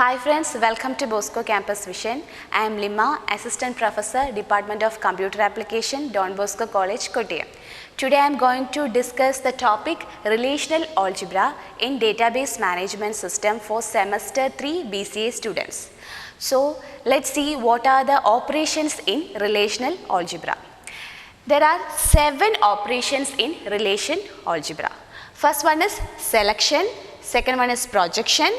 Hi friends, welcome to Bosco Campus Vision. I am Lima, Assistant Professor, Department of Computer Application, Don Bosco College, Kottayam. Today I am going to discuss the topic Relational Algebra in Database Management System for Semester 3 BCA students. So let's see what are the operations in Relational Algebra. There are 7 operations in Relational Algebra. First one is selection, second one is projection,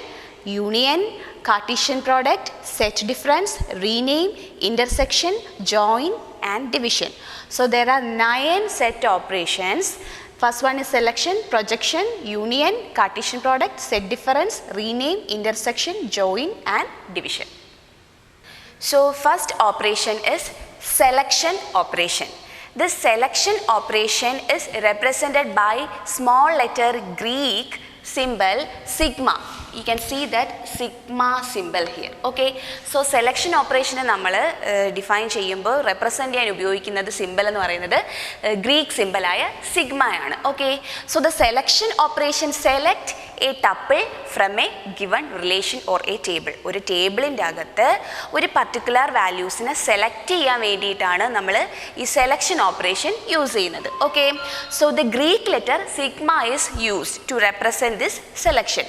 union, Cartesian product, set difference, rename, intersection, join and division. So there are 9 set operations. First one is selection, projection, union, Cartesian product, set difference, rename, intersection, join and division. So first operation is selection operation. This selection operation is represented by small letter Greek symbol sigma. You can see that sigma symbol here. Okay. So selection operation നമ്മൾ define ചെയ്യുമ്പോൾ represent ചെയ്യാൻ ഉപയോഗിക്കുന്നത് symbol എന്ന് പറയുന്നത് Greek symbol ആയ sigma ആണ്. Okay. So the selection operation select a tuple from a given relation or a table. ഒരു ടേബിളിൻ്റെ അകത്ത് ഒരു പർട്ടിക്കുലർ വാല്യൂസിനെ സെലക്ട് ചെയ്യാൻ വേണ്ടിയിട്ടാണ് നമ്മൾ ഈ സെലക്ഷൻ ഓപ്പറേഷൻ യൂസ് ചെയ്യുന്നത്. Okay. So the Greek letter sigma is used to represent this selection.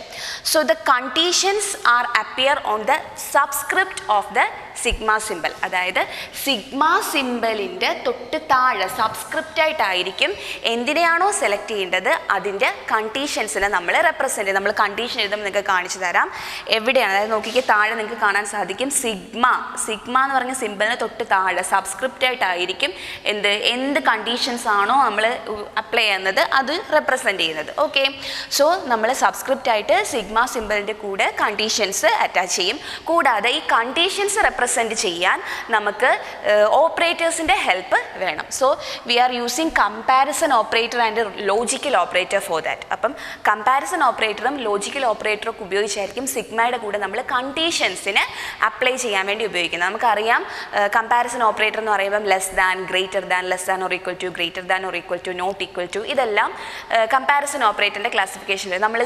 So the conditions are appear on the subscript of the sigma simple. അതായത് സിഗ്മ സിമ്പിളിൻ്റെ തൊട്ട് താഴെ സബ്സ്ക്രിപ്റ്റ് ആയിട്ടായിരിക്കും എന്തിനെയാണോ സെലക്ട് ചെയ്യേണ്ടത് അതിൻ്റെ കണ്ടീഷൻസിനെ നമ്മൾ റെപ്രസെൻറ്റ് ചെയ്യും. നമ്മൾ കണ്ടീഷൻ എഴുതുമ്പോൾ നിങ്ങൾക്ക് കാണിച്ചു തരാം എവിടെയാണ്. അതായത് നോക്കിക്കേ, താഴെ നിങ്ങൾക്ക് കാണാൻ സാധിക്കും സിഗ്മ എന്ന് പറഞ്ഞ സിമ്പിളിന് തൊട്ട് താഴെ സബ്സ്ക്രിപ്റ്റ് ആയിട്ടായിരിക്കും എന്ത് കണ്ടീഷൻസ് ആണോ നമ്മൾ അപ്ലൈ ചെയ്യുന്നത് അത് റെപ്രസെൻറ്റ് ചെയ്യുന്നത്. ഓക്കെ. സോ നമ്മൾ സബ്സ്ക്രിപ്റ്റ് ആയിട്ട് സിഗ്മ സിമ്പിളിൻ്റെ കൂടെ കണ്ടീഷൻസ് അറ്റാച്ച് ചെയ്യും. കൂടാതെ ഈ കണ്ടീഷൻസ് റെപ്രസെൻറ്റ് ചെയ്യാൻ നമുക്ക് ഓപ്പറേറ്റേഴ്സിൻ്റെ ഹെൽപ്പ് വേണം. So we are using comparison operator and logical operator for that. അപ്പം കമ്പാരിസൺ ഓപ്പറേറ്ററും ലോജിക്കൽ ഓപ്പറേറ്ററൊക്കെ ഉപയോഗിച്ചായിരിക്കും സിഗ്മയുടെ കൂടെ നമ്മൾ കണ്ടീഷൻസിന് അപ്ലൈ ചെയ്യാൻ വേണ്ടി ഉപയോഗിക്കുന്നത്. നമുക്കറിയാം കമ്പാരിസൺ ഓപ്പറേറ്റർ എന്ന് പറയുമ്പം less than, greater than, less than or equal to, greater than or equal to, not equal to, ഇതെല്ലാം കമ്പാരിസൺ ഓപ്പറേറ്ററിൻ്റെ ക്ലാസിഫിക്കേഷനിൽ നമ്മൾ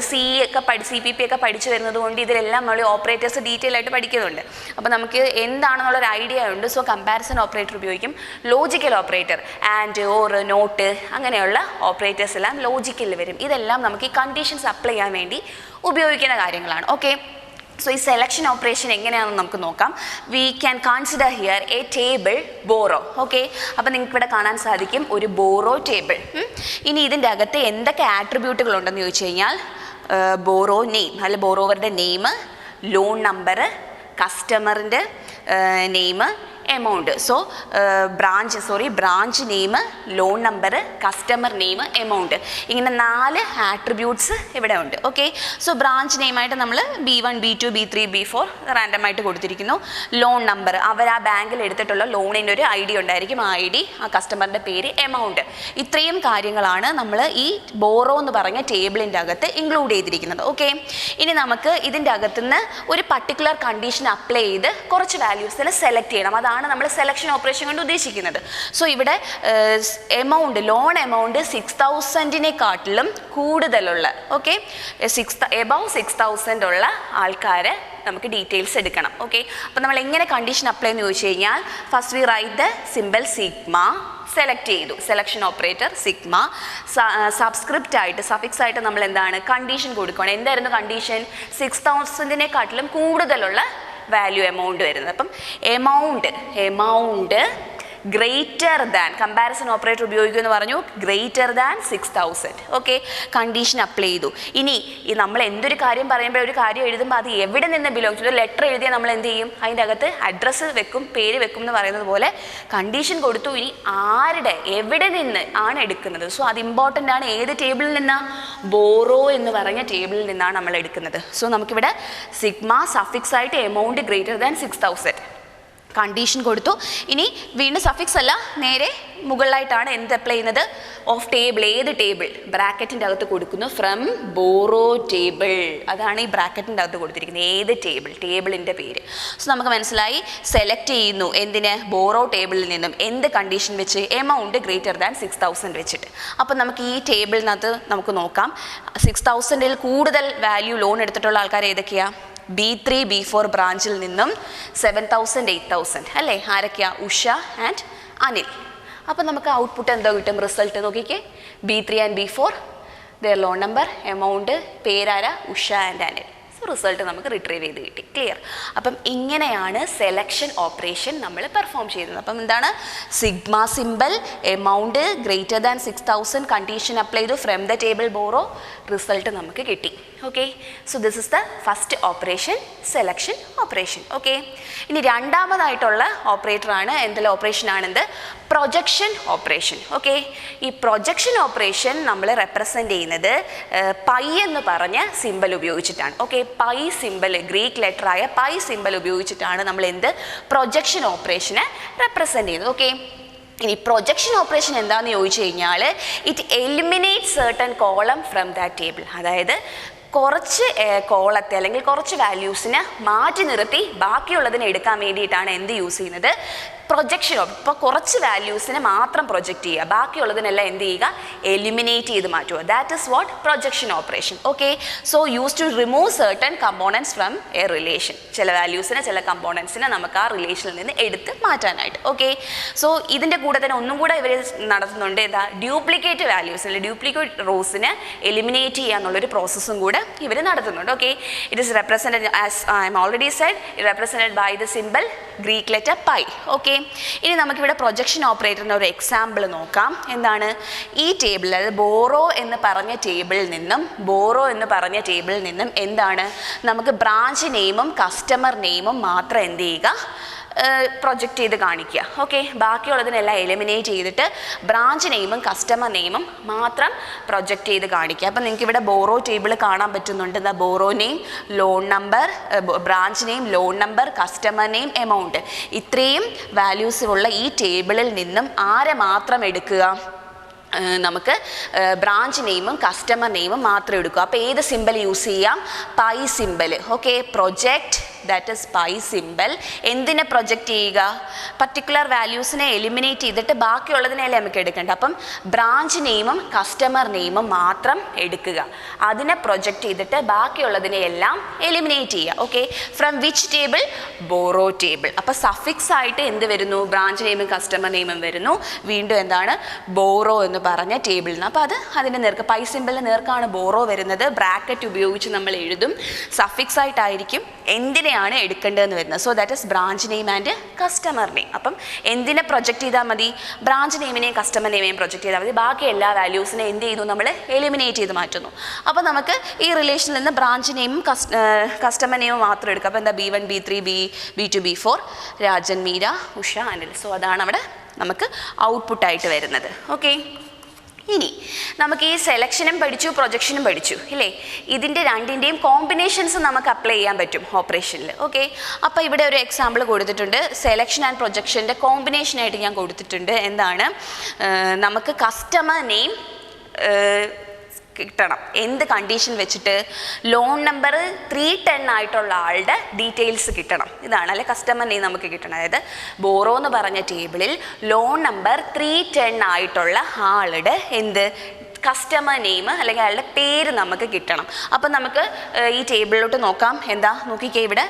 CPP ഒക്കെ പഠിച്ചു വരുന്നത് കൊണ്ട് ഇതിലെല്ലാം നമ്മൾ ഓപ്പറേറ്റേഴ്സ് ഡീറ്റെയിൽ ആയിട്ട് പഠിക്കുന്നുണ്ട്. അപ്പോൾ നമുക്ക് എന്താണെന്നുള്ളൊരു ഐഡിയ ഉണ്ട്. സോ കമ്പാരിസൺ ഓപ്പറേറ്റർ ഉപയോഗിക്കും. Logical operator and, or, not അങ്ങനെയുള്ള ഓപ്പറേറ്റേഴ്സ് എല്ലാം ലോജിക്കലിൽ വരും. ഇതെല്ലാം നമുക്ക് ഈ കണ്ടീഷൻസ് അപ്ലൈ ചെയ്യാൻ വേണ്ടി ഉപയോഗിക്കുന്ന കാര്യങ്ങളാണ്. ഓക്കെ. സോ ഈ സെലക്ഷൻ ഓപ്പറേഷൻ എങ്ങനെയാണെന്ന് നമുക്ക് നോക്കാം. We can consider here A table borrow. Okay. അപ്പോൾ നിങ്ങൾക്ക് ഇവിടെ കാണാൻ സാധിക്കും ഒരു ബോറോ ടേബിൾ. ഇനി ഇതിൻ്റെ അകത്ത് എന്തൊക്കെ ആട്രിബ്യൂട്ടുകൾ ഉണ്ടെന്ന് ചോദിച്ചു കഴിഞ്ഞാൽ ബോറോ നെയിം, അല്ലെ ബോറോവറുടെ നെയിം, ലോൺ നമ്പർ, കസ്റ്റമറിൻ്റെ name, amount. So branch name, loan number, customer name, amount, ഇങ്ങനെ 4 ആട്രിബ്യൂട്ട്സ് ഇവിടെ ഉണ്ട്. ഓക്കെ. സോ ബ്രാഞ്ച് നെയിമായിട്ട് നമ്മൾ B1, B2, B3, B4 റാൻഡമായിട്ട് കൊടുത്തിരിക്കുന്നു. ലോൺ നമ്പർ, അവർ ആ ബാങ്കിൽ എടുത്തിട്ടുള്ള ലോണിൻ്റെ ഒരു ID ഉണ്ടായിരിക്കും. ആ ID, ആ കസ്റ്റമറിൻ്റെ പേര്, എമൗണ്ട്, ഇത്രയും കാര്യങ്ങളാണ് നമ്മൾ ഈ ബോറോ എന്ന് പറഞ്ഞ ടേബിളിൻ്റെ അകത്ത് ഇൻക്ലൂഡ് ചെയ്തിരിക്കുന്നത്. ഓക്കെ. ഇനി നമുക്ക് ഇതിൻ്റെ അകത്തുനിന്ന് ഒരു പർട്ടിക്കുലർ കണ്ടീഷൻ അപ്ലൈ ചെയ്ത് കുറച്ച് വാല്യൂസിനെ സെലക്ട് ചെയ്യണം. അതാണ് നമ്മൾ സെലക്ഷൻ ഓപ്പറേഷൻ കൊണ്ട് ഉദ്ദേശിക്കുന്നത്. സോ ഇവിടെ എമൗണ്ട്, ലോൺ എമൗണ്ട് 6000-നെക്കാട്ടിലും കൂടുതലുള്ള, ഓക്കെ, എബവ് 6000 ഉള്ള ആൾക്കാരെ നമുക്ക് ഡീറ്റെയിൽസ് എടുക്കണം. ഓക്കെ. അപ്പോൾ നമ്മൾ എങ്ങനെ കണ്ടീഷൻ അപ്ലൈ എന്ന് ചോദിച്ചു കഴിഞ്ഞാൽ first we write the simple sigma, select ചെയ്തു, സെലക്ഷൻ ഓപ്പറേറ്റർ സിഗ്മ, സബ്സ്ക്രിപ്റ്റ് ആയിട്ട് സഫിക്സ് ആയിട്ട് നമ്മൾ എന്താണ് കണ്ടീഷൻ കൊടുക്കണം. എന്തായിരുന്നു കണ്ടീഷൻ? 6000-നെക്കാട്ടിലും കൂടുതലുള്ള വാല്യൂ എമൗണ്ട് വരുന്നത്. അപ്പം amount greater than, comparison operator ഉപയോഗിക്കുമെന്ന് പറഞ്ഞു, greater than 6000. Okay. Condition apply ചെയ്തു. ഇനി ഈ നമ്മൾ എന്തൊരു കാര്യം പറയുമ്പോൾ ഒരു കാര്യം എഴുതുമ്പോൾ അത് എവിടെ നിന്ന് ബിലോങ് ചെയ്തു, ലെറ്റർ എഴുതിയാൽ നമ്മൾ എന്ത് ചെയ്യും, അതിൻ്റെ അകത്ത് അഡ്രസ്സ് വെക്കും, പേര് വെക്കും എന്ന് പറയുന്നത് പോലെ കണ്ടീഷൻ കൊടുത്തു. ഇനി ആരുടെ, എവിടെ നിന്ന് ആണ് എടുക്കുന്നത്. സോ അത് ഇമ്പോർട്ടൻ്റ് ആണ്. ഏത് ടേബിളിൽ നിന്നാണ്? ബോറോ എന്ന് പറഞ്ഞ ടേബിളിൽ നിന്നാണ് നമ്മൾ എടുക്കുന്നത്. സോ നമുക്കിവിടെ സിഗ്മ സഫിക്സ് ആയിട്ട് എമൗണ്ട് ഗ്രേറ്റർ ദാൻ 6000 കണ്ടീഷൻ കൊടുത്തു. ഇനി വീണ്ടും സഫിക്സ് അല്ല, നേരെ മുകളിലായിട്ടാണ് എന്ത് അപ്ലൈ ചെയ്യുന്നത്? Of table. ഏത് ടേബിൾ? ബ്രാക്കറ്റിൻ്റെ അകത്ത് കൊടുക്കുന്നു, ഫ്രം ബോറോ ടേബിൾ. അതാണ് ഈ ബ്രാക്കറ്റിൻ്റെ അകത്ത് കൊടുത്തിരിക്കുന്നത്. ഏത് ടേബിൾ? ടേബിളിൻ്റെ പേര്. സോ നമുക്ക് മനസ്സിലായി. സെലക്ട് ചെയ്യുന്നു എന്തിന്? ബോറോ ടേബിളിൽ നിന്നും. എന്ത് കണ്ടീഷൻ വെച്ച്? എമൗണ്ട് ഗ്രേറ്റർ ദാൻ 6000 വെച്ചിട്ട്. അപ്പം നമുക്ക് ഈ ടേബിളിനകത്ത് നമുക്ക് നോക്കാം. 6000-ൽ കൂടുതൽ വാല്യൂ ലോൺ എടുത്തിട്ടുള്ള ആൾക്കാർ ഏതൊക്കെയാണ്? B3 B4 ബ്രാഞ്ചിൽ നിന്നും 7,000 8,000 അല്ലേ? ആരൊക്കെയാ? ഉഷ ആൻഡ് അനിൽ. അപ്പം നമുക്ക് ഔട്ട്പുട്ട് എന്തോ കിട്ടും? റിസൾട്ട് നോക്കിക്കേ. B3 and B4 their loan number, amount, പേരാര, ഉഷ ആൻഡ് അനിൽ. റിസൾട്ട് നമുക്ക് റിട്രീവ് ചെയ്ത് കിട്ടി. ക്ലിയർ? അപ്പം ഇങ്ങനെയാണ് സെലക്ഷൻ ഓപ്പറേഷൻ നമ്മൾ പെർഫോം ചെയ്യുന്നത്. അപ്പം എന്താണ്? Sigma symbol, amount greater than 6,000, condition apply ചെയ്തു, from the table borrow, result നമുക്ക് കിട്ടി. Okay, so this is the first operation, selection operation. Okay, ഇനി രണ്ടാമതായിട്ടുള്ള ഓപ്പറേറ്ററാണ് എന്തെല്ലാം ഓപ്പറേഷൻ ആണെന്ത്? Projection operation. ഓക്കെ, ഈ പ്രൊജക്ഷൻ ഓപ്പറേഷൻ നമ്മൾ റെപ്രസെൻ്റ് ചെയ്യുന്നത് പൈ എന്ന് പറഞ്ഞ സിമ്പൽ ഉപയോഗിച്ചിട്ടാണ്. ഓക്കെ, പൈ സിമ്പൽ, ഗ്രീക്ക് ലെറ്ററായ പൈ സിമ്പൽ ഉപയോഗിച്ചിട്ടാണ് നമ്മൾ എന്ത് പ്രൊജക്ഷൻ ഓപ്പറേഷനെ റെപ്രസെൻ്റ് ചെയ്യുന്നത്. ഓക്കെ, ഇനി പ്രൊജക്ഷൻ ഓപ്പറേഷൻ എന്താണെന്ന് ചോദിച്ചു കഴിഞ്ഞാൽ it eliminate certain column from that table. അതായത് കുറച്ച് കോളത്തെ അല്ലെങ്കിൽ കുറച്ച് വാല്യൂസിനെ മാറ്റി നിർത്തി ബാക്കിയുള്ളതിനെ എടുക്കാൻ വേണ്ടിയിട്ടാണ് എന്ത് യൂസ് ചെയ്യുന്നത്? പ്രൊജക്ഷൻ. ഇപ്പോൾ കുറച്ച് വാല്യൂസിനെ മാത്രം പ്രൊജക്റ്റ് ചെയ്യുക, ബാക്കിയുള്ളതിനെല്ലാം എന്ത് ചെയ്യുക? എലിമിനേറ്റ് ചെയ്ത് മാറ്റുക. That is what projection operation. Okay, so use to remove certain components from a relation. ചില വാല്യൂസിനെ, ചില കമ്പോണൻസിനെ നമുക്ക് ആ റിലേഷനിൽ നിന്ന് എടുത്ത് മാറ്റാനായിട്ട്. ഓക്കെ, സോ ഇതിൻ്റെ കൂടെ തന്നെ ഒന്നും കൂടെ ഇവർ നടത്തുന്നുണ്ട്. എന്താ? ഡ്യൂപ്ലിക്കേറ്റ് വാല്യൂസ് അല്ലെങ്കിൽ ഡ്യൂപ്ലിക്കേറ്റ് റോസിനെ എലിമിനേറ്റ് ചെയ്യുക എന്നുള്ളൊരു പ്രോസസ്സും കൂടെ ഇവർ നടത്തുന്നുണ്ട്. Okay, it is represented as I am already said, represented by the simple Greek letter pi. Okay, ഇനി നമുക്കിവിടെ പ്രൊജക്ഷൻ ഓപ്പറേറ്ററിൻ്റെ ഒരു എക്സാമ്പിൾ നോക്കാം. എന്താണ്? ഈ ടേബിൾ, അതായത് ബോറോ എന്ന് പറഞ്ഞ ടേബിളിൽ നിന്നും എന്താണ് നമുക്ക് ബ്രാഞ്ച് നെയിമും കസ്റ്റമർ നെയിമും മാത്രം എന്ത് ചെയ്യുക? പ്രൊജക്റ്റ് ചെയ്ത് കാണിക്കുക. ഓക്കെ, ബാക്കിയുള്ളതിനെല്ലാം എലിമിനേറ്റ് ചെയ്തിട്ട് ബ്രാഞ്ച് നെയിമും കസ്റ്റമർ നെയിമും മാത്രം പ്രൊജക്റ്റ് ചെയ്ത് കാണിക്കുക. അപ്പം നിങ്ങൾക്ക് ഇവിടെ ബോറോ ടേബിൾ കാണാൻ പറ്റുന്നുണ്ട്. എന്താ? Borrow name, loan number, branch name, loan number, customer name, amount, ഇത്രയും വാല്യൂസ് ഉള്ള ഈ ടേബിളിൽ നിന്നും ആരെ മാത്രം എടുക്കുക? നമുക്ക് ബ്രാഞ്ച് നെയിമും കസ്റ്റമർ നെയിമും മാത്രം എടുക്കുക. അപ്പോൾ ഏത് സിമ്പൽ യൂസ് ചെയ്യാം? Pi symbol. Okay, project, that is pi symbol. എന്തിനെ പ്രൊജക്റ്റ് ചെയ്യുക? പർട്ടിക്കുലർ വാല്യൂസിനെ എലിമിനേറ്റ് ചെയ്തിട്ട് ബാക്കിയുള്ളതിനെല്ലാം നമുക്ക് എടുക്കേണ്ട. അപ്പം ബ്രാഞ്ച് നെയിമും കസ്റ്റമർ നെയിമും മാത്രം എടുക്കുക. അതിനെ പ്രൊജക്റ്റ് ചെയ്തിട്ട് ബാക്കിയുള്ളതിനെ എല്ലാം എലിമിനേറ്റ് ചെയ്യുക. Okay, from which table? Borrow table. അപ്പോൾ സഫിക്സ് ആയിട്ട് എന്ത് വരുന്നു? ബ്രാഞ്ച് നെയിമും കസ്റ്റമർ നെയിമും വരുന്നു. വീണ്ടും എന്താണ്? ബോറോ എന്ന് പറഞ്ഞ ടേബിളിൽ നിന്ന്. അപ്പോൾ അതിൻ്റെ നേർക്ക്, പൈ സിമ്പലിന് നേർക്കാണ് ബോറോ വരുന്നത്. ബ്രാക്കറ്റ് ഉപയോഗിച്ച് നമ്മൾ എഴുതും. സഫിക്സ് ആയിട്ടായിരിക്കും എന്തിനെയാണ് എടുക്കേണ്ടതെന്ന് വരുന്നത്. So that is branch name and customer name. അപ്പം എന്തിനെ പ്രൊജക്റ്റ് ചെയ്താൽ മതി? ബ്രാഞ്ച് നെയിമിനെയും കസ്റ്റമർ നെയിമിനെയും പ്രൊജക്റ്റ് ചെയ്താൽ മതി. ബാക്കി എല്ലാ വാല്യൂസിനെ എന്ത് ചെയ്യുന്നു? നമ്മൾ എലിമിനേറ്റ് ചെയ്ത് മാറ്റുന്നു. അപ്പോൾ നമുക്ക് ഈ റിലേഷനിൽ നിന്ന് ബ്രാഞ്ച് നെയിമും കസ്റ്റമർ നെയിമും മാത്രം എടുക്കുക. അപ്പോൾ എന്താ? B1 B3 B2 B4 Rajan, Meera, Usha, Anil. So അതാണ് അവിടെ നമുക്ക് ഔട്ട്പുട്ടായിട്ട് വരുന്നത്. ഓക്കെ, ഇനി നമുക്ക് ഈ സെലക്ഷനും പഠിച്ചു, പ്രൊജക്ഷനും പഠിച്ചു ഇല്ലേ? ഇതിൻ്റെ രണ്ടിൻ്റെയും കോമ്പിനേഷൻസ് നമുക്ക് അപ്ലൈ ചെയ്യാൻ പറ്റും ഓപ്പറേഷനിൽ. ഓക്കെ, അപ്പോൾ ഇവിടെ ഒരു എക്സാമ്പിൾ കൊടുത്തിട്ടുണ്ട്. സെലക്ഷൻ ആൻഡ് പ്രൊജക്ഷൻ്റെ കോമ്പിനേഷനായിട്ട് ഞാൻ കൊടുത്തിട്ടുണ്ട്. എന്താണ്? നമുക്ക് കസ്റ്റമർ നെയിം കിട്ടണം. എന്ത് കണ്ടീഷൻ വെച്ചിട്ട്? ലോൺ നമ്പർ 310 ആയിട്ടുള്ള ആളുടെ ഡീറ്റെയിൽസ് കിട്ടണം. ഇതാണ് അല്ലെ കസ്റ്റമർ നെയിം നമുക്ക് കിട്ടണം. അതായത് ബോറോ എന്ന് പറഞ്ഞ ടേബിളിൽ ലോൺ നമ്പർ 310 ആയിട്ടുള്ള ആളുടെ എന്ത് കസ്റ്റമർ നെയിം അല്ലെങ്കിൽ അയാളുടെ പേര് നമുക്ക് കിട്ടണം. അപ്പം നമുക്ക് ഈ ടേബിളിലോട്ട് നോക്കാം. എന്താ? നോക്കിക്കേ, ഇവിടെ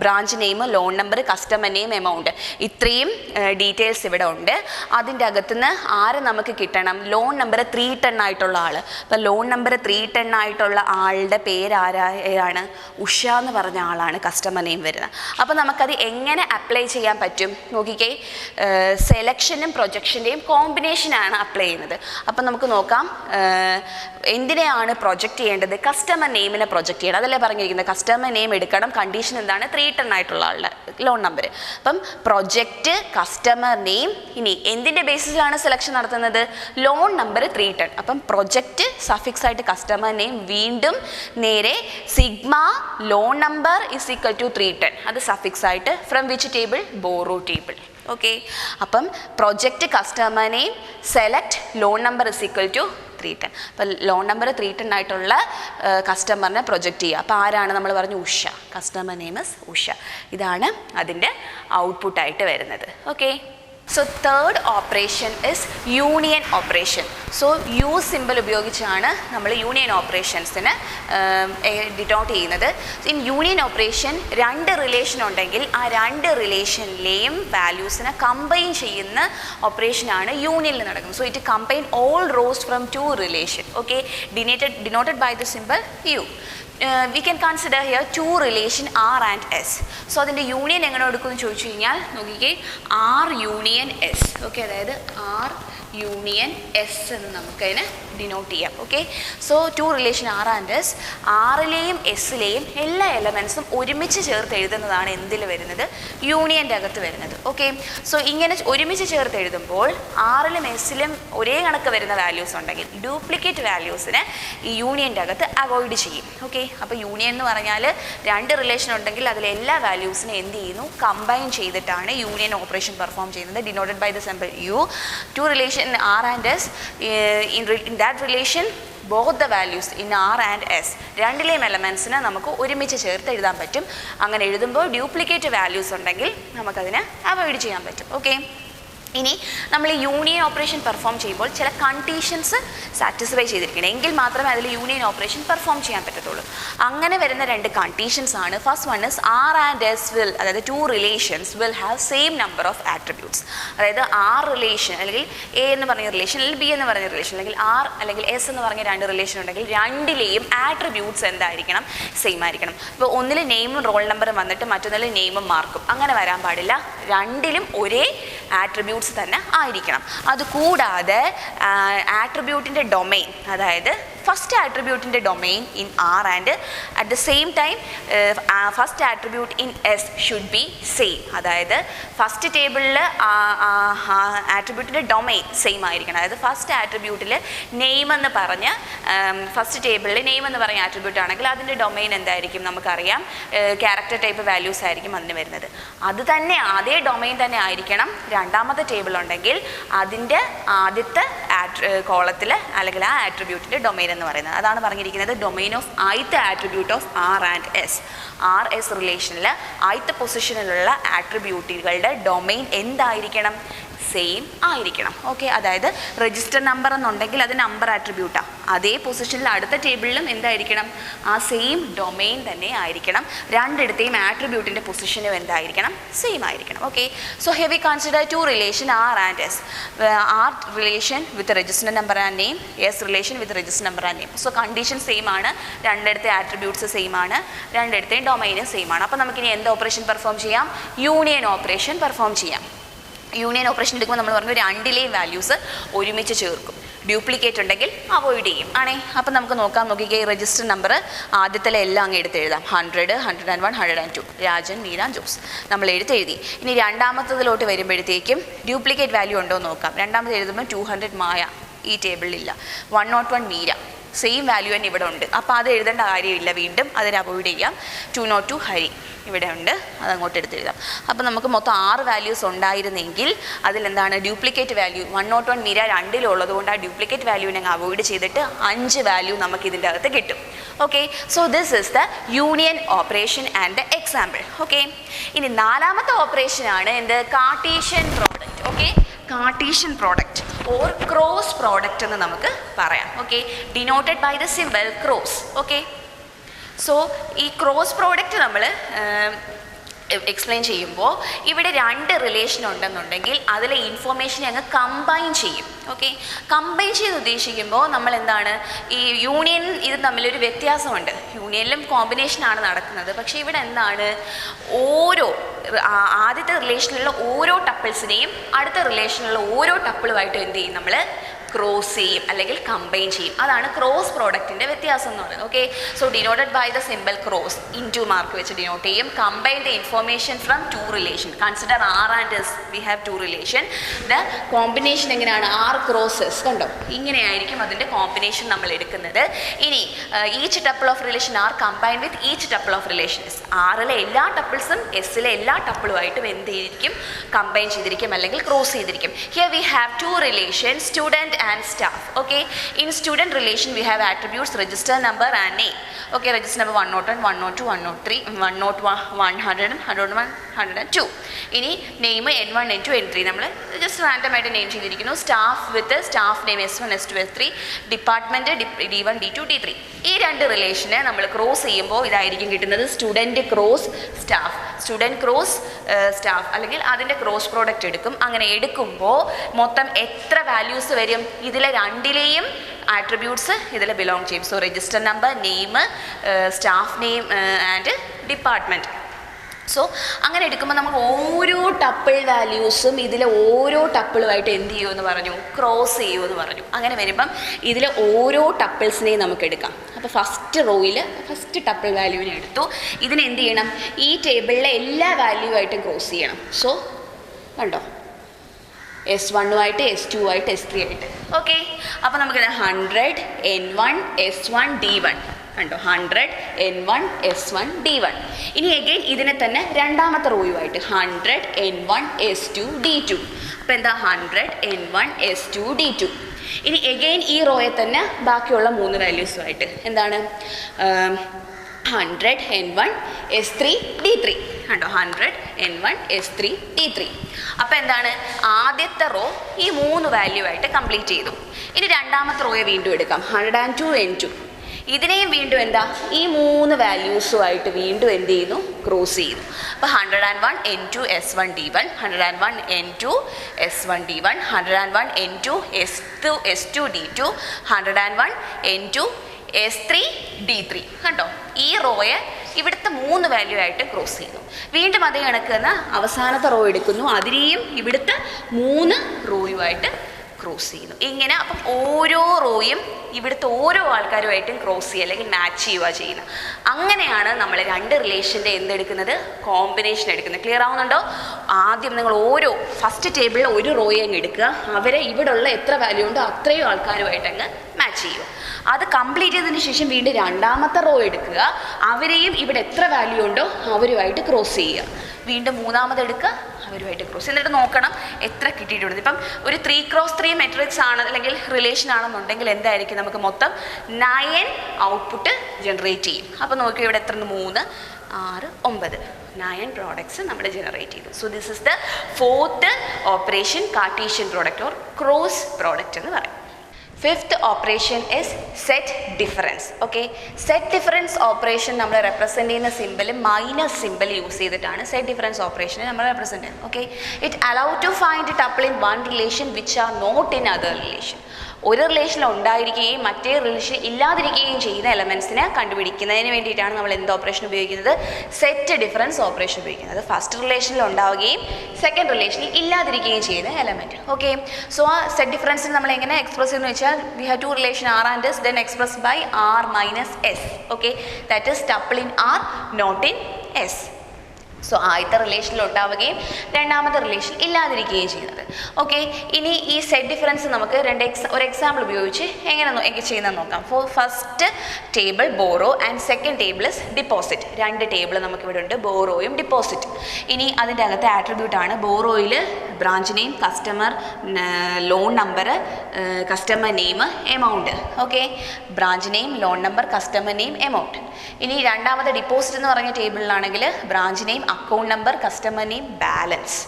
branch name, loan number, customer name, amount, ഇത്രയും ഡീറ്റെയിൽസ് ഇവിടെ ഉണ്ട്. അതിൻ്റെ അകത്തുനിന്ന് ആരെ നമുക്ക് കിട്ടണം? ലോൺ നമ്പർ 310 ആയിട്ടുള്ള ആൾ. അപ്പം ലോൺ നമ്പർ 310 ആയിട്ടുള്ള ആളുടെ പേര് ആരാണ്? ഉഷ എന്ന് പറഞ്ഞ ആളാണ് കസ്റ്റമർ നെയിം വരുന്നത്. അപ്പം നമുക്കത് എങ്ങനെ അപ്ലൈ ചെയ്യാൻ പറ്റും? നോക്കിക്കേ, സെലക്ഷനും പ്രൊജക്ഷൻ്റെയും കോമ്പിനേഷനാണ് അപ്ലൈ ചെയ്യുന്നത്. അപ്പം നമുക്ക് നോക്കാം, എന്തിനെയാണ് പ്രൊജക്റ്റ് ചെയ്യേണ്ടത്? കസ്റ്റമർ നെയിമിനെ പ്രൊജക്റ്റ് ചെയ്യണം. അതല്ലേ പറഞ്ഞിരിക്കുന്നത്? കസ്റ്റമർ നെയിം എടുക്കണം. കണ്ടീഷൻ എന്താണ്? 310 ആയിട്ടുള്ള ആളുടെ ലോൺ നമ്പർ. അപ്പം പ്രൊജക്റ്റ് കസ്റ്റമർ നെയിം. ഇനി എന്തിൻ്റെ ബേസിസിലാണ് സെലക്ഷൻ നടത്തുന്നത്? Loan number 310. അപ്പം പ്രൊജക്റ്റ് സഫിക്സ് ആയിട്ട് കസ്റ്റമർ നെയിം, വീണ്ടും നേരെ sigma loan number is equal to 310. അത് സഫിക്സ് ആയിട്ട് from which table? Borrow table. Okay, അപ്പം project customer name, select loan number is equal to 310. അപ്പം ലോൺ നമ്പർ 310 ആയിട്ടുള്ള കസ്റ്റമറിനെ പ്രൊജക്റ്റ് ചെയ്യുക. അപ്പോൾ ആരാണ്? നമ്മൾ പറഞ്ഞു Usha. Customer name is Usha. ഇതാണ് അതിൻ്റെ ഔട്ട്പുട്ടായിട്ട് വരുന്നത്. Okay, so third operation is union operation. So you simple ഉപയോഗിച്ചാണ് നമ്മൾ യൂണിയൻ ഓപ്പറേഷൻസിന് ഡിനോട്ട് ചെയ്യുന്നത്. ഇൻ യൂണിയൻ ഓപ്പറേഷൻ രണ്ട് റിലേഷൻ ഉണ്ടെങ്കിൽ ആ രണ്ട് റിലേഷനിലെയും വാല്യൂസിനെ കമ്പൈൻ ചെയ്യുന്ന ഓപ്പറേഷനാണ് യൂണിയനിൽ നടക്കുന്നത്. So it combine all rows from two relation. Okay, denoted by the symbol U. We can consider here two relation R and S. So അതിൻ്റെ യൂണിയൻ എങ്ങനെ എടുക്കുമെന്ന് ചോദിച്ചു കഴിഞ്ഞാൽ നോക്കിക്കേ, R യൂണിയൻ S. ഓക്കെ, അതായത് R യൂണിയൻ എസ് എന്ന് നമുക്കതിനെ denote ചെയ്യാം. Okay, so two relation R and S. ആറിലെയും എസ്സിലെയും എല്ലാ എലമെൻസും ഒരുമിച്ച് ചേർത്ത് എഴുതുന്നതാണ് എന്തിൽ വരുന്നത്, യൂണിയൻ്റെ അകത്ത് വരുന്നത്. ഓക്കെ, സോ ഇങ്ങനെ ഒരുമിച്ച് ചേർത്ത് എഴുതുമ്പോൾ ആറിലും എസ്സിലും ഒരേ കണക്ക് വരുന്ന വാല്യൂസ് ഉണ്ടെങ്കിൽ ഡ്യൂപ്ലിക്കേറ്റ് വാല്യൂസിനെ ഈ യൂണിയൻ്റെ അകത്ത് അവോയ്ഡ് ചെയ്യും. ഓക്കെ, അപ്പോൾ യൂണിയൻ എന്ന് പറഞ്ഞാൽ രണ്ട് റിലേഷൻ ഉണ്ടെങ്കിൽ അതിലെ എല്ലാ വാല്യൂസിനെ എന്ത് ചെയ്യുന്നു, കമ്പൈൻ ചെയ്തിട്ടാണ് യൂണിയൻ ഓപ്പറേഷൻ പെർഫോം ചെയ്യുന്നത്. Denoted by the symbol U. Two relation R and S, in that relation both the values in R and S രണ്ടിലെയും എലമെൻസിനെ നമുക്ക് ഒരുമിച്ച് ചേർത്ത് എഴുതാൻ പറ്റും. അങ്ങനെ എഴുതുമ്പോൾ ഡ്യൂപ്ലിക്കേറ്റ് വാല്യൂസ് ഉണ്ടെങ്കിൽ നമുക്കതിനെ അവോയ്ഡ് ചെയ്യാൻ പറ്റും. ഓക്കെ, ഇനി നമ്മൾ യൂണിയൻ ഓപ്പറേഷൻ പെർഫോം ചെയ്യുമ്പോൾ ചില കണ്ടീഷൻസ് സാറ്റിസ്ഫൈ ചെയ്തിരിക്കണം എങ്കിൽ മാത്രമേ അതിൽ യൂണിയൻ ഓപ്പറേഷൻ പെർഫോം ചെയ്യാൻ പറ്റത്തുള്ളൂ. അങ്ങനെ വരുന്ന രണ്ട് കണ്ടീഷൻസ് ആണ്. First one is R and S will, അതായത് two relations will have same number of attributes. അതായത് ആർ റിലേഷൻ അല്ലെങ്കിൽ എ എന്ന് പറഞ്ഞ റിലേഷൻ അല്ലെങ്കിൽ ബി എന്ന് പറഞ്ഞ റിലേഷൻ അല്ലെങ്കിൽ ആർ അല്ലെങ്കിൽ എസ് എന്ന് പറഞ്ഞ രണ്ട് റിലേഷൻ ഉണ്ടെങ്കിൽ രണ്ടിലെയും ആട്രിബ്യൂട്ട്സ് എന്തായിരിക്കണം, സെയിം ആയിരിക്കണം. ഇപ്പോൾ ഒന്നിൽ നെയിമും റോൾ നമ്പറും വന്നിട്ട് മറ്റൊന്നിൽ നെയിമും മാർക്കും അങ്ങനെ വരാൻ പാടില്ല. രണ്ടിലും ഒരേ ആട്രിബ്യൂട്ട്സ് തന്നെ ആയിരിക്കണം. അതുകൂടാതെ ആട്രിബ്യൂട്ടിൻ്റെ ഡൊമെയിൻ, അതായത് ഫസ്റ്റ് ആട്രിബ്യൂട്ടിൻ്റെ domain in R and at the same time first attribute in S should be same. അതായത് ഫസ്റ്റ് ടേബിളിൽ ആട്രിബ്യൂട്ടിൻ്റെ ഡൊമെയിൻ സെയിം ആയിരിക്കണം. അതായത് ഫസ്റ്റ് ആട്രിബ്യൂട്ടിൽ നെയിം എന്ന് പറഞ്ഞ് ഫസ്റ്റ് ടേബിളിൽ നെയിം എന്ന് പറഞ്ഞ ആട്രിബ്യൂട്ട് ആണെങ്കിൽ അതിൻ്റെ ഡൊമെയിൻ എന്തായിരിക്കും നമുക്കറിയാം, ക്യാരക്ടർ ടൈപ്പ് വാല്യൂസ് ആയിരിക്കും അതിന് വരുന്നത്. അത് തന്നെ അതേ ഡൊമെയിൻ തന്നെ ആയിരിക്കണം രണ്ടാമത്തെ ടേബിൾ ഉണ്ടെങ്കിൽ അതിൻ്റെ ആദ്യത്തെ കോളത്തിൽ അല്ലെങ്കിൽ ആ ആട്രിബ്യൂട്ടിൻ്റെ ഡൊമെയിൻ എന്ന് പറയുന്നത്. അതാണ് പറഞ്ഞിരിക്കുന്നത് domain of ith attribute of R and S. R S റിലേഷനിൽ ith പൊസിഷനിലുള്ള ആട്രിബ്യൂട്ടുകളുടെ ഡൊമെയിൻ എന്തായിരിക്കണം, സെയിം ആയിരിക്കണം. ഓക്കെ, അതായത് രജിസ്റ്റർ നമ്പർ എന്നുണ്ടെങ്കിൽ അത് നമ്പർ ആട്രിബ്യൂട്ടാണ്. അതേ പൊസിഷനിൽ അടുത്ത ടേബിളിലും എന്തായിരിക്കണം, ആ സെയിം ഡൊമെയിൻ തന്നെ ആയിരിക്കണം. രണ്ടിടത്തെയും ആട്രിബ്യൂട്ടിൻ്റെ പൊസിഷനും എന്തായിരിക്കണം, സെയിം ആയിരിക്കണം. Okay, so here we consider two relation R and S. R relation with register number and name, S relation with register number and name. So condition same ആണ്, രണ്ടിടത്തെ ആട്രിബ്യൂട്ട്സ് സെയിം ആണ്, രണ്ടിടത്തെയും ഡൊമൈനും same ആണ്. അപ്പോൾ നമുക്കിനി എന്ത് operation perform ചെയ്യാം, union operation perform ചെയ്യാം. Union operation എടുക്കുമ്പോൾ നമ്മൾ പറഞ്ഞു രണ്ടിലെയും വാല്യൂസ് ഒരുമിച്ച് ചേർക്കും, ഡ്യൂപ്ലിക്കേറ്റ് ഉണ്ടെങ്കിൽ അവോയ്ഡ് ചെയ്യും ആണേ. അപ്പം നമുക്ക് നോക്കിക്കേ, രജിസ്റ്റർ നമ്പർ ആദ്യത്തിലെ എല്ലാം അങ്ങ് എടുത്തെഴുതാം. 100, 101, 102 രാജൻ, മീര, ജോസ് നമ്മൾ എടുത്തെഴുതി. ഇനി രണ്ടാമത്തതിലോട്ട് വരുമ്പോഴത്തേക്കും ഡ്യൂപ്ലിക്കേറ്റ് വാല്യൂ ഉണ്ടോ എന്ന് നോക്കാം. രണ്ടാമത് എഴുതുമ്പോൾ 200 മായ ഈ ടേബിളിലില്ല, 101 മീര സെയിം വാല്യൂ തന്നെ ഇവിടെ ഉണ്ട്. അപ്പോൾ അത് എഴുതേണ്ട കാര്യമില്ല, വീണ്ടും അതിനെ അവോയ്ഡ് ചെയ്യാം. 202 ഹരി ഇവിടെ ഉണ്ട്, അതങ്ങോട്ട് എടുത്തെഴുതാം. അപ്പോൾ നമുക്ക് മൊത്തം 6 വാല്യൂസ് ഉണ്ടായിരുന്നെങ്കിൽ അതിലെന്താണ് ഡ്യൂപ്ലിക്കേറ്റ് വാല്യൂ 101 മീര രണ്ടിലുള്ളത് കൊണ്ട് ആ ഡ്യൂപ്ലിക്കേറ്റ് വാല്യൂവിനെ അവോയ്ഡ് ചെയ്തിട്ട് 5 വാല്യൂ നമുക്ക് ഇതിൻ്റെ അകത്ത് കിട്ടും. Okay, so this is the union operation and the example. Okay, ഇനി നാലാമത്തെ ഓപ്പറേഷനാണ് എന്ത്, Cartesian product. Okay, Cartesian product or cross product എന്ന് നമുക്ക് പറയാം. Okay, denoted by the symbol cross. Okay, so ഈ ക്രോസ് പ്രോഡക്റ്റ് നമ്മൾ എക്സ്പ്ലെയിൻ ചെയ്യുമ്പോൾ ഇവിടെ രണ്ട് റിലേഷൻ ഉണ്ടെന്നുണ്ടെങ്കിൽ അതിലെ ഇൻഫോർമേഷനെ അങ്ങ് കമ്പൈൻ ചെയ്യും. ഓക്കെ, കമ്പൈൻ ചെയ്ത് ഉദ്ദേശിക്കുമ്പോൾ നമ്മൾ എന്താണ്, ഈ യൂണിയൻ ഇത് തമ്മിലൊരു വ്യത്യാസമുണ്ട്. യൂണിയനിലും കോമ്പിനേഷനാണ് നടക്കുന്നത്, പക്ഷേ ഇവിടെ എന്താണ്, ഓരോ ആദ്യത്തെ റിലേഷനിലുള്ള ഓരോ ടപ്പിൾസിനെയും അടുത്ത റിലേഷനിലുള്ള ഓരോ ടപ്പിളുമായിട്ട് എന്ത് ചെയ്യും, നമ്മൾ ക്രോസ് ചെയ്യും അല്ലെങ്കിൽ കമ്പൈൻ ചെയ്യും. അതാണ് ക്രോസ് പ്രോഡക്റ്റിൻ്റെ വ്യത്യാസം എന്ന് പറയുന്നത്. Okay, so denoted by the symbol cross, into mark വെച്ച് ഡിനോട്ട് ചെയ്യും. Combine the information from two relation. Consider R and S, we have two relation. The combination എങ്ങനെയാണ്, ആർ ക്രോസസ് കണ്ടോ, ഇങ്ങനെയായിരിക്കും അതിൻ്റെ കോമ്പിനേഷൻ നമ്മൾ എടുക്കുന്നത്. ഇനി each tuple of relation R combine with each tuple of relations. ആറിലെ എല്ലാ ടപ്പിൾസും എസ്സിലെ എല്ലാ ടപ്പിളുമായിട്ടും എന്ത് ചെയ്തിരിക്കും, കമ്പൈൻ ചെയ്തിരിക്കും അല്ലെങ്കിൽ ക്രോസ് ചെയ്തിരിക്കും. Here we have two relation, student and staff. Okay, in student relation we have attributes register number and name. Okay, register number 101, 102, 103, 101, 100, 101, 102. ഇനി name N1, N2, N3 നമ്മൾ ജസ്റ്റ് റാൻഡമായിട്ട് നെയിം ചെയ്തിരിക്കുന്നു. Staff with staff name S1, S2, S3, department D1, D2, D3. ഈ രണ്ട് റിലേഷനെ നമ്മൾ cross ചെയ്യുമ്പോൾ ഇതായിരിക്കും കിട്ടുന്നത് student cross staff, student cross staff, അല്ലെങ്കിൽ അതിൻ്റെ ക്രോസ് പ്രോഡക്റ്റ് എടുക്കും. അങ്ങനെ എടുക്കുമ്പോൾ മൊത്തം എത്ര വാല്യൂസ് വരും? ഇതിലെ രണ്ടിലെയും ആട്രിബ്യൂട്ട്സ് ഇതിൽ ബിലോങ് ചെയ്യും. So register number, name, staff name and department. So അങ്ങനെ എടുക്കുമ്പോൾ നമുക്ക് ഓരോ ടപ്പിൾ വാല്യൂസും ഇതിലെ ഓരോ ടപ്പിളുമായിട്ട് എന്ത് ചെയ്യുമെന്ന് പറഞ്ഞു? ക്രോസ് ചെയ്യുമെന്ന് പറഞ്ഞു. അങ്ങനെ വരുമ്പം ഇതിലെ ഓരോ ടപ്പിൾസിനെയും നമുക്ക് എടുക്കാം. അപ്പോൾ ഫസ്റ്റ് റോയിൽ ഫസ്റ്റ് ടപ്പിൾ വാല്യൂവിനെ എടുത്തു. ഇതിനെ എന്ത് ചെയ്യണം? ഈ ടേബിളിലെ എല്ലാ വാല്യൂവായിട്ടും ക്രോസ് ചെയ്യണം. സോ കണ്ടോ, S1 S2 S3 ആയിട്ട്. ഓക്കെ, അപ്പോൾ നമുക്കിത് 100 N1 S1 D1 കണ്ടോ, 100 N1 S1 D1. ഇനി എഗെയിൻ ഇതിനെ തന്നെ രണ്ടാമത്തെ റോയുമായിട്ട് 100 N1 S2 D2. അപ്പോൾ എന്താ? 100 N1 S2 D2. ഇനി എഗെയിൻ ഈ റോയെ തന്നെ ബാക്കിയുള്ള 3 വാല്യൂസുമായിട്ട് എന്താണ്? 100 N1 S3 D3 കണ്ടോ, 100 N1 S3 D3. അപ്പോൾ എന്താണ്? ആദ്യത്തെ റോ ഈ 3 വാല്യൂ ആയിട്ട് കംപ്ലീറ്റ് ചെയ്തു. ഇനി രണ്ടാമത്തെ റോയെ വീണ്ടും എടുക്കാം, 102 N2. ഇതിനെയും വീണ്ടും എന്താ? ഈ 3 വാല്യൂസുമായിട്ട് വീണ്ടും എന്ത് ചെയ്യുന്നു? ക്രോസ് ചെയ്യുന്നു. അപ്പോൾ 101 N2 S1 D1, 101 N2 S1 D1, 101 N2 S2 D2, 101 N2 S3 D3. കണ്ടോ, ഈ റോയെ ഇവിടുത്തെ 3 വാല്യൂ ആയിട്ട് ക്രോസ് ചെയ്യുന്നു. വീണ്ടും അതേ കണക്ക് തന്നെ അവസാനത്തെ റോ എടുക്കുന്നു, അതിനെയും ഇവിടുത്തെ 3 റോയുമായിട്ട് ക്രോസ് ചെയ്യുന്നു. ഇങ്ങനെ അപ്പം ഓരോ റോയും ഇവിടുത്തെ ഓരോ ആൾക്കാരുമായിട്ടും ക്രോസ് ചെയ്യുക അല്ലെങ്കിൽ മാച്ച് ചെയ്യുക ചെയ്യുന്നത്. അങ്ങനെയാണ് നമ്മൾ രണ്ട് റിലേഷൻ്റെ എന്തെടുക്കുന്നത്? കോമ്പിനേഷൻ എടുക്കുന്നത്. ക്ലിയർ ആവുന്നുണ്ടോ? ആദ്യം നിങ്ങൾ ഓരോ ഫസ്റ്റ് ടേബിളിൽ ഒരു റോയെ അങ്ങ് എടുക്കുക, അവരെ ഇവിടെ ഉള്ള എത്ര വാല്യൂ ഉണ്ടോ അത്രയും ആൾക്കാരുമായിട്ട് അങ്ങ് മാച്ച് ചെയ്യുക. അത് കംപ്ലീറ്റ് ചെയ്തതിന് ശേഷം വീണ്ടും രണ്ടാമത്തെ റോ എടുക്കുക, അവരെയും ഇവിടെ എത്ര വാല്യൂ ഉണ്ടോ അവരുമായിട്ട് ക്രോസ് ചെയ്യുക. വീണ്ടും മൂന്നാമത് എടുക്കുക, അവരുമായിട്ട് ക്രോസ്. എന്നിട്ട് നോക്കണം എത്ര കിട്ടിയിട്ടുണ്ട്. ഇപ്പം ഒരു 3x3 മെട്രിക്സ് ആണ് അല്ലെങ്കിൽ റിലേഷൻ ആണെന്നുണ്ടെങ്കിൽ എന്തായിരിക്കും? നമുക്ക് മൊത്തം 9 ഔട്ട്പുട്ട് ജനറേറ്റ് ചെയ്യും. അപ്പോൾ നോക്കി ഇവിടെ എത്ര? 3, 6, 9 9 പ്രോഡക്ട്സ് നമ്മൾ ജനറേറ്റ് ചെയ്തു. So this is the fourth operation, Cartesian product or cross product എന്ന് പറയും. Fifth operation is set difference. Okay, set difference operation നമ്മൾ റെപ്രസെൻ്റ് ചെയ്യുന്ന സിമ്പിൾ മൈനസ് സിമ്പിൾ യൂസ് ചെയ്തിട്ടാണ് സെറ്റ് ഡിഫറൻസ് ഓപ്പറേഷനെ നമ്മൾ റെപ്രസെൻ്റ് ചെയ്യുന്നത്. Okay, it allow to find tuple in one relation which are not in other relation. ഒരു റിലേഷനിൽ ഉണ്ടായിരിക്കുകയും മറ്റേ റിലേഷൻ ഇല്ലാതിരിക്കുകയും ചെയ്യുന്ന എലമെൻസിനെ കണ്ടുപിടിക്കുന്നതിന് വേണ്ടിയിട്ടാണ് നമ്മൾ എന്ത് ഓപ്പറേഷൻ ഉപയോഗിക്കുന്നത്? സെറ്റ് ഡിഫറൻസ് ഓപ്പറേഷൻ ഉപയോഗിക്കുന്നത്. ഫസ്റ്റ് റിലേഷനിൽ ഉണ്ടാവുകയും സെക്കൻഡ് റിലേഷനിൽ ഇല്ലാതിരിക്കുകയും ചെയ്യുന്ന എലമെൻറ്റ്. ഓക്കെ, സോ ആ സെറ്റ് ഡിഫറൻസിന് നമ്മൾ എങ്ങനെ എക്സ്പ്രസ് ചെയ്യുന്നത് വെച്ചാൽ we have two relation R and S, then expressed by R minus S. Okay, that is tuple in R, not in S. So ആദ്യത്തെ റിലേഷനിൽ ഉണ്ടാവുകയും രണ്ടാമത്തെ റിലേഷൻ ഇല്ലാതിരിക്കുകയും ചെയ്യുന്നത്. ഓക്കെ, ഇനി ഈ സെറ്റ് ഡിഫറൻസ് നമുക്ക് ഒരു എക്സാമ്പിൾ ഉപയോഗിച്ച് എങ്ങനെ ചെയ്യുന്നത് നോക്കാം. For first table borrow and second table is deposit. രണ്ട് ടേബിൾ നമുക്കിവിടെ ഉണ്ട്, ബോറോയും ഡിപ്പോസിറ്റ്. ഇനി അതിൻ്റെ അകത്തെ ആട്രിബ്യൂട്ടാണ് ബോറോയിൽ branch name, customer loan number, customer name, amount. Okay, branch name, loan number, customer name, amount. ഇനി രണ്ടാമത്തെ ഡിപ്പോസിറ്റ് എന്ന് പറഞ്ഞ ടേബിളിലാണെങ്കിൽ branch name, account number, customer name, balance.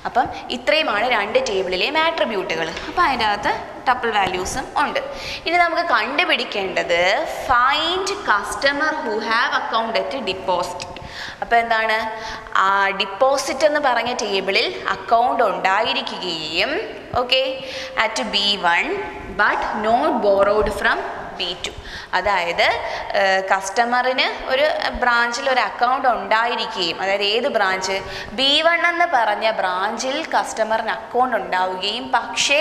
അപ്പം ഇത്രയുമാണ് രണ്ട് ടേബിളിലെയും ആട്രിബ്യൂട്ടുകൾ. അപ്പോൾ അതിൻ്റെ അകത്ത് ടപ്പിൾ വാല്യൂസും ഉണ്ട്. ഇനി നമുക്ക് കണ്ടുപിടിക്കേണ്ടത് find customer who have account at deposit. അപ്പോൾ എന്താണ്? ഡിപ്പോസിറ്റ് എന്ന് പറഞ്ഞ ടേബിളിൽ അക്കൗണ്ട് ഉണ്ടായിരിക്കുകയും okay at B1 but not borrowed from B2. അതായത് കസ്റ്റമറിന് ഒരു ബ്രാഞ്ചിൽ ഒരു അക്കൗണ്ട് ഉണ്ടായിരിക്കുകയും, അതായത് ഏത് ബ്രാഞ്ച്? B1 എന്ന് പറഞ്ഞ ബ്രാഞ്ചിൽ കസ്റ്റമറിന് അക്കൗണ്ട് ഉണ്ടാവുകയും പക്ഷേ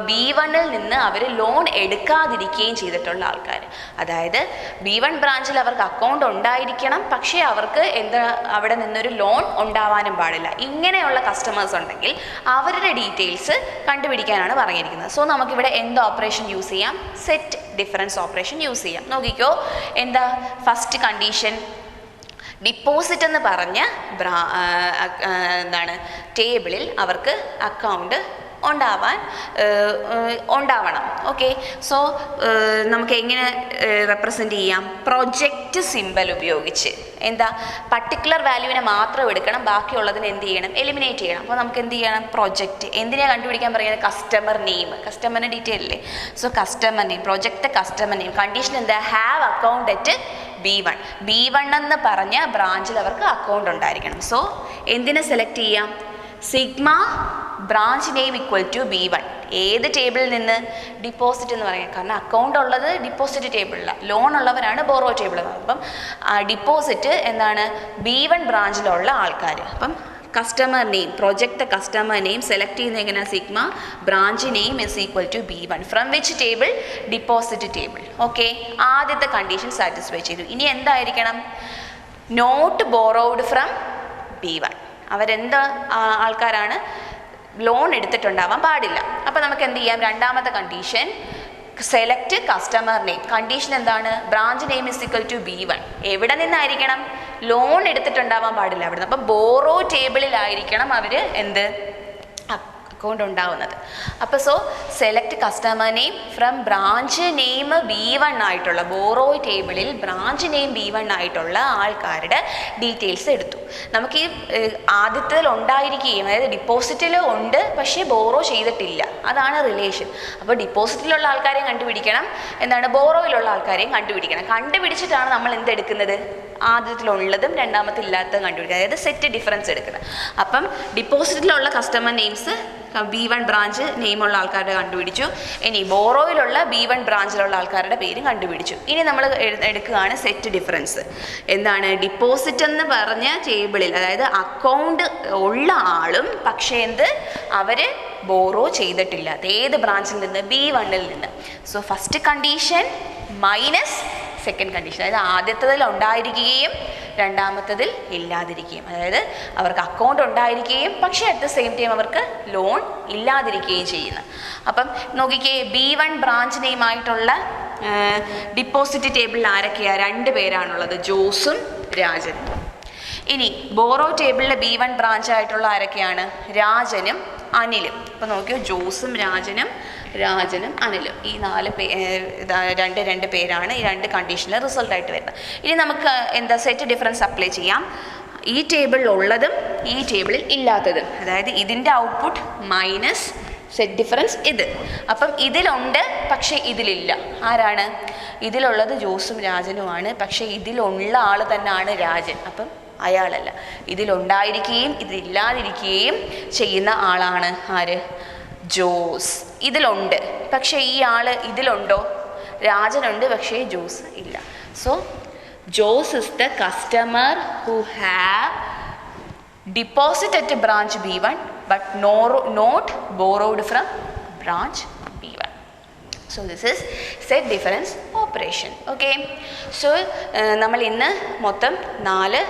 B1-ൽ നിന്ന് അവർ ലോൺ എടുക്കാതിരിക്കുകയും ചെയ്തിട്ടുള്ള ആൾക്കാർ. അതായത് B1 ബ്രാഞ്ചിൽ അവർക്ക് അക്കൗണ്ട് ഉണ്ടായിരിക്കണം, പക്ഷേ അവർക്ക് അവിടെ നിന്നൊരു ലോൺ ഉണ്ടാവാനും പാടില്ല. ഇങ്ങനെയുള്ള കസ്റ്റമേഴ്സ് ഉണ്ടെങ്കിൽ അവരുടെ ഡീറ്റെയിൽസ് കണ്ടുപിടിക്കാനാണ് പറഞ്ഞിരിക്കുന്നത്. സോ നമുക്കിവിടെ എന്ത് ഓപ്പറേഷൻ യൂസ് ചെയ്യാം? സെറ്റ് ഡിഫറൻസ് ഓപ്പറേഷൻ യൂസ് ചെയ്യാം. നോക്കിക്കോ, എന്താ ഫസ്റ്റ് കണ്ടീഷൻ? ഡിപ്പോസിറ്റ് എന്ന് പറഞ്ഞ എന്താണ് ടേബിളിൽ അവർക്ക് അക്കൗണ്ട് ഉണ്ടാവണം. ഓക്കെ, സോ നമുക്ക് എങ്ങനെ റെപ്രസെൻ്റ് ചെയ്യാം? പ്രൊജക്റ്റ് സിമ്പൽ ഉപയോഗിച്ച്. എന്താ, പർട്ടിക്കുലർ വാല്യൂവിനെ മാത്രം എടുക്കണം, ബാക്കിയുള്ളതിന് എന്ത് ചെയ്യണം? എലിമിനേറ്റ് ചെയ്യണം. അപ്പോൾ നമുക്ക് എന്ത് ചെയ്യണം? പ്രൊജക്റ്റ് എന്തിനാണ് കണ്ടുപിടിക്കാൻ പറയുന്നത്? കസ്റ്റമർ നെയിം, കസ്റ്റമറിൻ്റെ ഡീറ്റെയിൽ അല്ലേ. So customer name, project customer name. Condition എന്താ? Have account at B1. B1 എന്ന് പറഞ്ഞ ബ്രാഞ്ചിൽ അവർക്ക് അക്കൗണ്ട് ഉണ്ടായിരിക്കണം. സോ എന്തിനെ സെലക്ട് ചെയ്യാം? Sigma branch name equal to B1. ഏത് ടേബിളിൽ നിന്ന്? ഡിപ്പോസിറ്റ് എന്ന് പറയാം. കാരണം അക്കൗണ്ട് ഉള്ളത് ഡിപ്പോസിറ്റ് ടേബിളിലാണ്, ലോൺ ഉള്ളവരാണ് ബോറോ ടേബിളിൽ. അപ്പം ഡിപ്പോസിറ്റ് എന്താണ്? B1 ബ്രാഞ്ചിലുള്ള ആൾക്കാർ. അപ്പം customer name, project customer name select ചെയ്യുന്നത് എങ്ങനെയാണ്? Sigma branch name is equal to B1 from which table? Deposit table. Okay, ആദ്യത്തെ കണ്ടീഷൻ സാറ്റിസ്ഫൈ ചെയ്തു. ഇനി എന്തായിരിക്കണം? Not borrowed from B1. അവരെന്ത് ആൾക്കാരാണ്? ലോൺ എടുത്തിട്ടുണ്ടാവാൻ പാടില്ല. അപ്പോൾ നമുക്ക് എന്ത് ചെയ്യാം? രണ്ടാമത്തെ condition select customer name. Condition എന്താണ്? Branch name is equal to B1. എവിടെ നിന്നായിരിക്കണം? ലോൺ എടുത്തിട്ടുണ്ടാവാൻ പാടില്ല അവിടുന്ന്. അപ്പോൾ ബോറോ ടേബിളിലായിരിക്കണം അവർ എന്ത് അക്കൗണ്ട് ഉണ്ടാവുന്നത്. അപ്പോൾ so select customer name from branch name B1 ആയിട്ടുള്ള, ബോറോ ടേബിളിൽ ബ്രാഞ്ച് നെയിം B1 ആയിട്ടുള്ള ആൾക്കാരുടെ ഡീറ്റെയിൽസ് എടുത്തു. നമുക്ക് ഈ ആദ്യത്തിൽ ഉണ്ടായിരിക്കുകയും, അതായത് ഡിപ്പോസിറ്റിൽ ഉണ്ട് പക്ഷേ ബോറോ ചെയ്തിട്ടില്ല, അതാണ് റിലേഷൻ. അപ്പോൾ ഡിപ്പോസിറ്റിലുള്ള ആൾക്കാരെയും കണ്ടുപിടിക്കണം, എന്താണ് ബോറോയിലുള്ള ആൾക്കാരെയും കണ്ടുപിടിക്കണം. കണ്ടുപിടിച്ചിട്ടാണ് നമ്മൾ എന്തെടുക്കുന്നത്? ആദ്യത്തിലുള്ളതും രണ്ടാമത്തിൽ ഇല്ലാത്തതും കണ്ടുപിടിക്കുക, അതായത് സെറ്റ് ഡിഫറൻസ് എടുക്കുന്നത്. അപ്പം ഡിപ്പോസിറ്റിലുള്ള കസ്റ്റമർ നെയിംസ് B1 ബ്രാഞ്ച് നെയിമുള്ള ആൾക്കാരുടെ കണ്ടുപിടിച്ചു. ഇനി ബോറോയിലുള്ള B1 ബ്രാഞ്ചിലുള്ള ആൾക്കാരുടെ പേരും കണ്ടുപിടിച്ചു. ഇനി നമ്മൾ എടുക്കുകയാണ് സെറ്റ് ഡിഫറൻസ്. എന്താണ്? ഡിപ്പോസിറ്റ് എന്ന് പറഞ്ഞ ടേബിളിൽ, അതായത് അക്കൗണ്ട് ഉള്ള ആളും പക്ഷേ അവർ ബോറോ ചെയ്തിട്ടില്ല. ഏത് ബ്രാഞ്ചിൽ നിന്ന്? B1-ൽ നിന്ന്. So first condition minus second condition, അതായത് ആദ്യത്തതിൽ ഉണ്ടായിരിക്കുകയും രണ്ടാമത്തതിൽ ഇല്ലാതിരിക്കുകയും, അതായത് അവർക്ക് അക്കൗണ്ട് ഉണ്ടായിരിക്കുകയും പക്ഷേ അറ്റ് ദ സെയിം ടൈം അവർക്ക് ലോൺ ഇല്ലാതിരിക്കുകയും ചെയ്യുന്നു. അപ്പം നോക്കിക്കേ, B1 ബ്രാഞ്ച് നെയിമായിട്ടുള്ള ഡിപ്പോസിറ്റ് ടേബിളിൽ ആരൊക്കെയാണ്? 2 പേരാണുള്ളത്, ജോസും രാജനും. ഇനി ബോറോ ടേബിളിലെ B1 ബ്രാഞ്ചായിട്ടുള്ള ആരൊക്കെയാണ്? രാജനും അനിലും. അപ്പോൾ നോക്കിയോ, ജോസും രാജനും അനിലും, ഈ 4 രണ്ട് പേരാണ് ഈ 2 കണ്ടീഷനിൽ റിസൾട്ടായിട്ട് വരുന്നത്. ഇനി നമുക്ക് എന്താ സെറ്റ് ഡിഫറൻസ് അപ്ലൈ ചെയ്യാം. ഈ ടേബിളിൽ ഉള്ളതും ഈ ടേബിളിൽ ഇല്ലാത്തതും, അതായത് ഇതിൻ്റെ ഔട്ട്പുട്ട് മൈനസ് സെറ്റ് ഡിഫറൻസ് ഇത്. അപ്പം ഇതിലുണ്ട് പക്ഷേ ഇതിലില്ല. ആരാണ്? ഇതിലുള്ളത് ജോസും രാജനുമാണ്, പക്ഷേ ഇതിലുള്ള ആൾ തന്നെയാണ് രാജൻ. അപ്പം അയാളല്ല, ഇതിലുണ്ടായിരിക്കുകയും ഇതിലില്ലാതിരിക്കുകയും ചെയ്യുന്ന ആളാണ് ആര്? ജോസ്. ഇതിലുണ്ട് പക്ഷേ ഈ ആൾ ഇതിലുണ്ടോ? രാജനുണ്ട് പക്ഷേ ജോസ് ഇല്ല. So Jose is the customer who have deposit at branch B1 but not borrowed from branch B1. So this is set difference operation. Okay, so നമ്മൾ ഇന്ന് മൊത്തം 5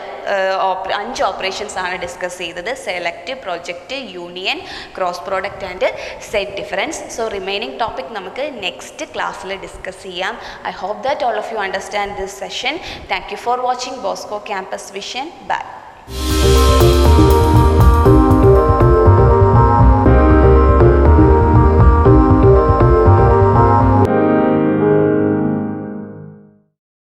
ഓപ്പറേഷൻസ് ആണ് ഡിസ്കസ് ചെയ്തത്. Select, project, union, cross product and set difference. So remaining topic നമുക്ക് next ക്ലാസ്സിൽ discuss ചെയ്യാം. I hope that all of you understand this session. Thank you for watching Bosco Campus Vision. By.